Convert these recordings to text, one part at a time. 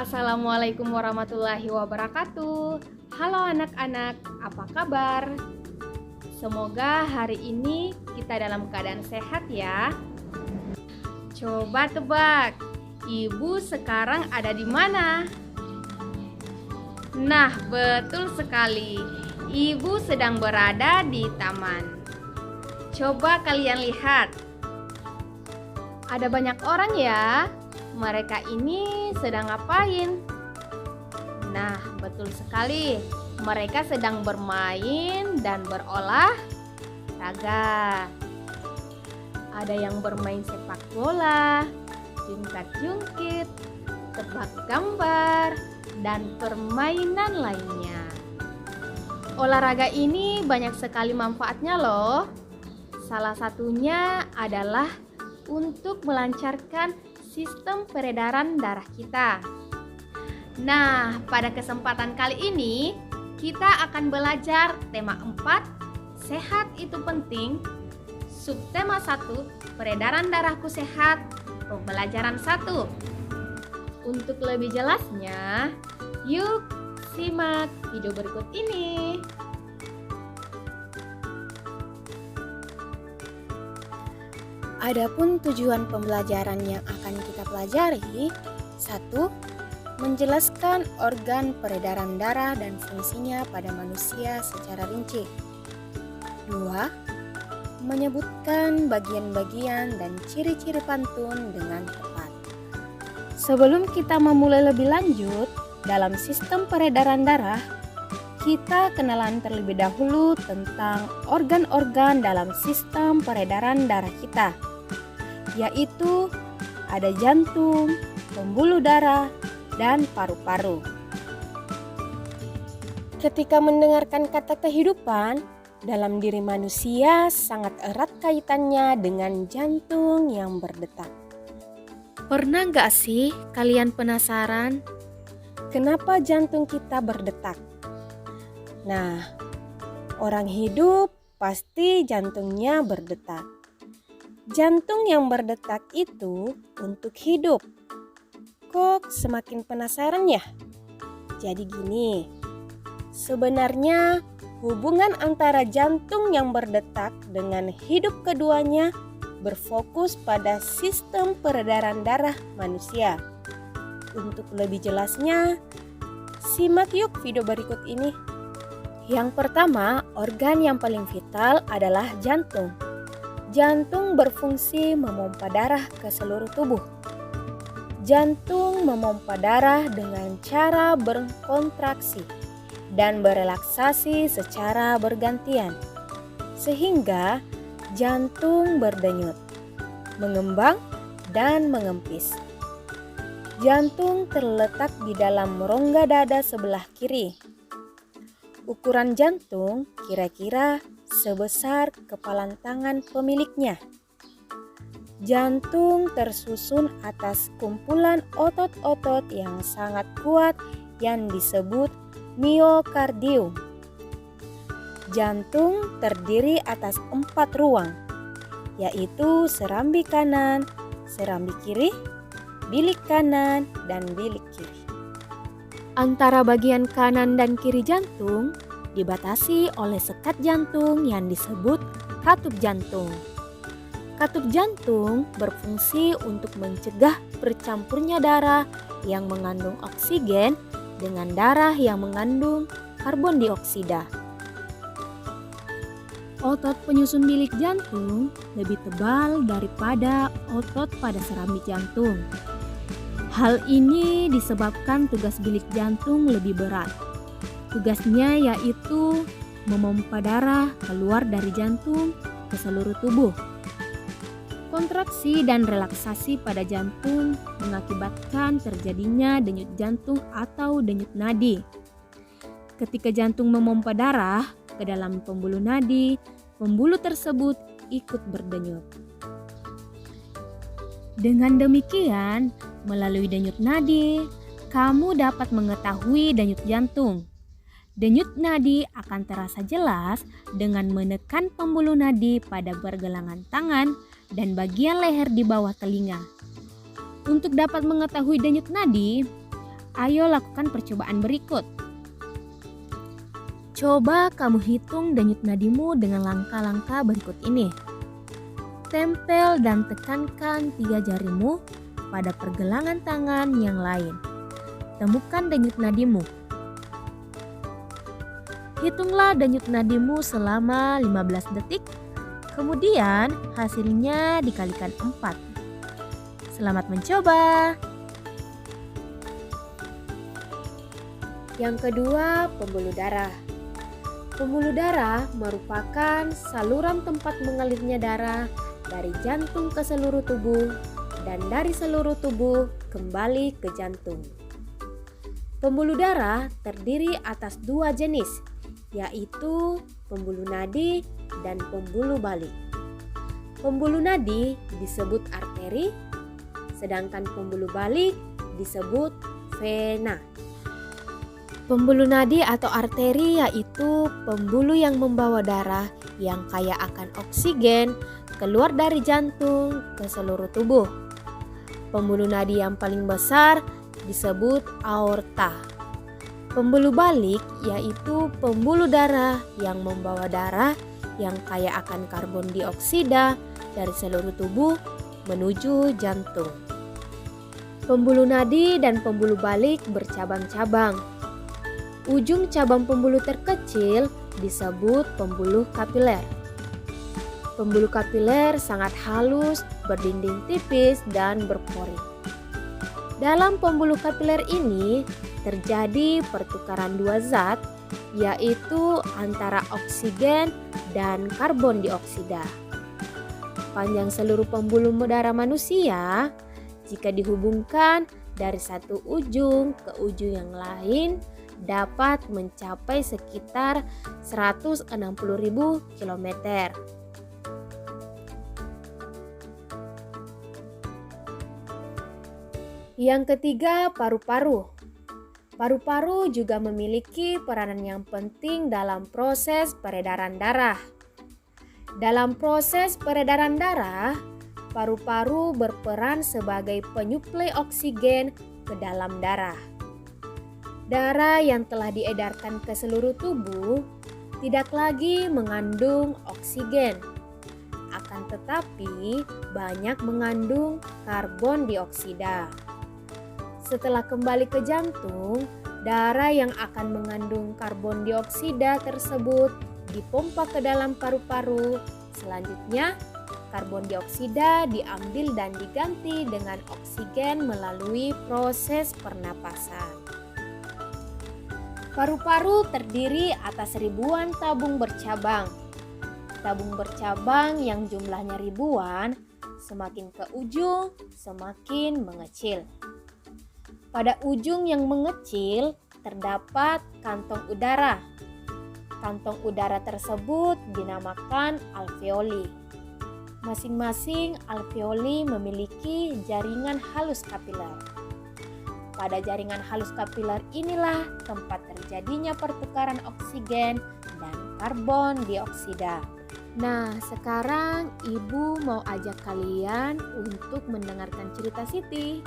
Assalamualaikum warahmatullahi wabarakatuh. Halo anak-anak, apa kabar? Semoga hari ini kita dalam keadaan sehat ya. Coba tebak, ibu sekarang ada di mana? Nah, betul sekali. Ibu sedang berada di taman. Coba kalian lihat. Ada banyak orang ya. Mereka ini sedang ngapain? Nah, betul sekali. Mereka sedang bermain dan berolahraga. Ada yang bermain sepak bola, jungkat-jungkit, tebak gambar, dan permainan lainnya. Olahraga ini banyak sekali manfaatnya loh. Salah satunya adalah untuk melancarkan sistem peredaran darah kita. Nah, pada kesempatan kali ini kita akan belajar tema 4, sehat itu penting. Subtema 1, peredaran darahku sehat. Pembelajaran 1. Untuk lebih jelasnya, yuk simak video berikut ini. Adapun tujuan pembelajaran yang akan kita pelajari, 1. Menjelaskan organ peredaran darah dan fungsinya pada manusia secara rinci. 2. Menyebutkan bagian-bagian dan ciri-ciri pantun dengan tepat. Sebelum kita memulai lebih lanjut dalam sistem peredaran darah, kita kenalan terlebih dahulu tentang organ-organ dalam sistem peredaran darah kita, yaitu ada jantung, pembuluh darah, dan paru-paru. Ketika mendengarkan kata kehidupan, dalam diri manusia sangat erat kaitannya dengan jantung yang berdetak. Pernah gak sih kalian penasaran kenapa jantung kita berdetak? Nah, orang hidup pasti jantungnya berdetak. Jantung yang berdetak itu untuk hidup. Kok semakin penasaran ya? Jadi gini, sebenarnya hubungan antara jantung yang berdetak dengan hidup keduanya berfokus pada sistem peredaran darah manusia. Untuk lebih jelasnya, simak yuk video berikut ini. Yang pertama, organ yang paling vital adalah jantung. Jantung berfungsi memompa darah ke seluruh tubuh. Jantung memompa darah dengan cara berkontraksi dan berelaksasi secara bergantian, sehingga jantung berdenyut, mengembang, dan mengempis. Jantung terletak di dalam rongga dada sebelah kiri. Ukuran jantung kira-kira sebesar kepalan tangan pemiliknya. Jantung tersusun atas kumpulan otot-otot yang sangat kuat yang disebut miokardium. Jantung terdiri atas 4 ruang, yaitu serambi kanan, serambi kiri, bilik kanan, dan bilik kiri. Antara bagian kanan dan kiri jantung dibatasi oleh sekat jantung yang disebut katup jantung. Katup jantung berfungsi untuk mencegah bercampurnya darah yang mengandung oksigen dengan darah yang mengandung karbon dioksida. Otot penyusun bilik jantung lebih tebal daripada otot pada serambi jantung. Hal ini disebabkan tugas bilik jantung lebih berat. Tugasnya yaitu memompa darah keluar dari jantung ke seluruh tubuh. Kontraksi dan relaksasi pada jantung mengakibatkan terjadinya denyut jantung atau denyut nadi. Ketika jantung memompa darah ke dalam pembuluh nadi, pembuluh tersebut ikut berdenyut. Dengan demikian, melalui denyut nadi, kamu dapat mengetahui denyut jantung. Denyut nadi akan terasa jelas dengan menekan pembuluh nadi pada pergelangan tangan dan bagian leher di bawah telinga. Untuk dapat mengetahui denyut nadi, Ayo lakukan percobaan berikut. Coba kamu hitung denyut nadimu dengan langkah-langkah berikut ini. Tempel dan tekankan 3 jarimu pada pergelangan tangan yang lain. Temukan denyut nadimu. Hitunglah denyut nadimu selama 15 detik. Kemudian hasilnya dikalikan 4. Selamat mencoba. Yang kedua, pembuluh darah. Pembuluh darah merupakan saluran tempat mengalirnya darah dari jantung ke seluruh tubuh dan dari seluruh tubuh kembali ke jantung. Pembuluh darah terdiri atas 2 jenis, yaitu pembuluh nadi dan pembuluh balik. Pembuluh nadi disebut arteri, sedangkan pembuluh balik disebut vena. Pembuluh nadi atau arteri yaitu pembuluh yang membawa darah yang kaya akan oksigen keluar dari jantung ke seluruh tubuh. Pembuluh nadi yang paling besar disebut aorta. Pembuluh balik yaitu pembuluh darah yang membawa darah yang kaya akan karbon dioksida dari seluruh tubuh menuju jantung. Pembuluh nadi dan pembuluh balik bercabang-cabang. Ujung cabang pembuluh terkecil disebut pembuluh kapiler. Pembuluh kapiler sangat halus, berdinding tipis, dan berpori. Dalam pembuluh kapiler ini terjadi pertukaran 2 zat, yaitu antara oksigen dan karbon dioksida. Panjang seluruh pembuluh darah manusia jika dihubungkan dari satu ujung ke ujung yang lain dapat mencapai sekitar 160.000 km. Yang ketiga, paru-paru. Paru-paru juga memiliki peranan yang penting dalam proses peredaran darah. Dalam proses peredaran darah, paru-paru berperan sebagai penyuplai oksigen ke dalam darah. Darah yang telah diedarkan ke seluruh tubuh tidak lagi mengandung oksigen, akan tetapi banyak mengandung karbon dioksida. Setelah kembali ke jantung, darah yang akan mengandung karbon dioksida tersebut dipompa ke dalam paru-paru. Selanjutnya, karbon dioksida diambil dan diganti dengan oksigen melalui proses pernapasan. Paru-paru terdiri atas ribuan tabung bercabang. Tabung bercabang yang jumlahnya ribuan, semakin ke ujung, semakin mengecil. Pada ujung yang mengecil, terdapat kantong udara. Kantong udara tersebut dinamakan alveoli. Masing-masing alveoli memiliki jaringan halus kapiler. Pada jaringan halus kapiler inilah tempat terjadinya pertukaran oksigen dan karbon dioksida. Nah, sekarang Ibu mau ajak kalian untuk mendengarkan cerita Siti.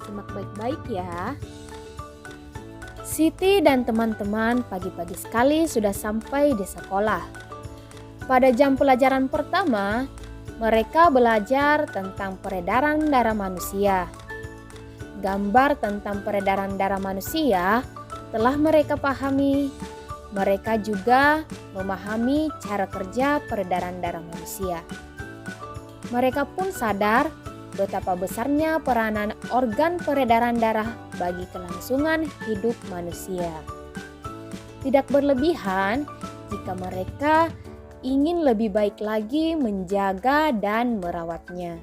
Simak baik-baik ya. Siti dan teman-teman pagi-pagi sekali sudah sampai di sekolah. Pada jam pelajaran pertama, mereka belajar tentang peredaran darah manusia. Gambar tentang peredaran darah manusia telah mereka pahami. Mereka juga memahami cara kerja peredaran darah manusia. Mereka pun sadar betapa besarnya peranan organ peredaran darah bagi kelangsungan hidup manusia. Tidak berlebihan jika mereka ingin lebih baik lagi menjaga dan merawatnya.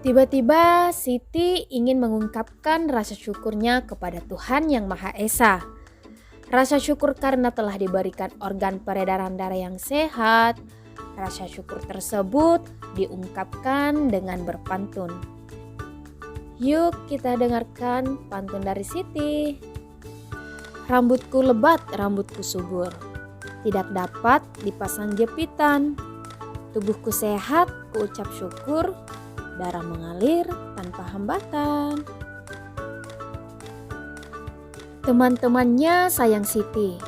Tiba-tiba Siti ingin mengungkapkan rasa syukurnya kepada Tuhan Yang Maha Esa. Rasa syukur karena telah diberikan organ peredaran darah yang sehat. Rasa syukur tersebut diungkapkan dengan berpantun. Yuk kita dengarkan pantun dari Siti. Rambutku lebat, rambutku subur, tidak dapat dipasang jepitan. Tubuhku sehat, kuucap syukur, darah mengalir tanpa hambatan. Teman-temannya sayang Siti.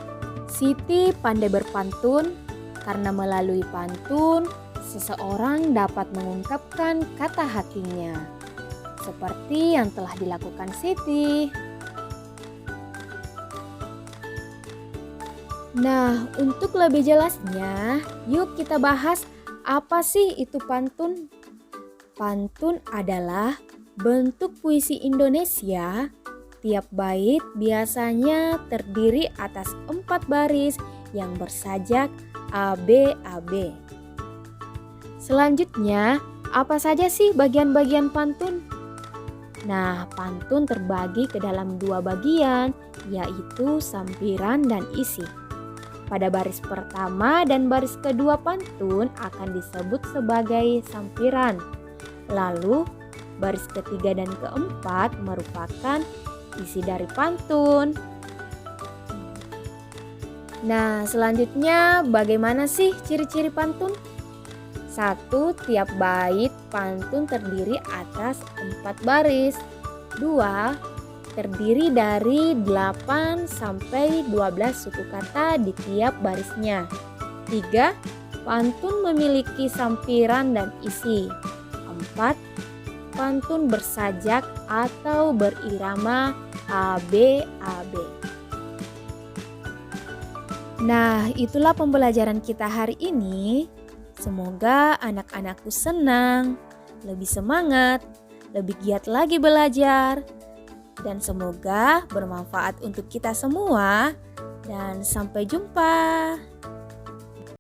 Siti pandai berpantun, karena melalui pantun, seseorang dapat mengungkapkan kata hatinya. Seperti yang telah dilakukan Siti. Nah, untuk lebih jelasnya, yuk kita bahas apa sih itu pantun? Pantun adalah bentuk puisi Indonesia. Tiap bait biasanya terdiri atas 4 baris yang bersajak ABAB. Selanjutnya, apa saja sih bagian-bagian pantun? Nah, pantun terbagi ke dalam 2 bagian, yaitu sampiran dan isi. Pada baris pertama dan baris kedua pantun akan disebut sebagai sampiran. Lalu baris ketiga dan keempat merupakan isi dari pantun. Nah, selanjutnya bagaimana sih ciri-ciri pantun? 1. Tiap bait pantun terdiri atas 4 baris. 2. Terdiri dari 8 sampai 12 suku kata di tiap barisnya. 3. Pantun memiliki sampiran dan isi. 4. Pantun bersajak atau berirama ABAB. Nah, itulah pembelajaran kita hari ini. Semoga anak-anakku senang, lebih semangat, lebih giat lagi belajar. Dan semoga bermanfaat untuk kita semua. Dan sampai jumpa.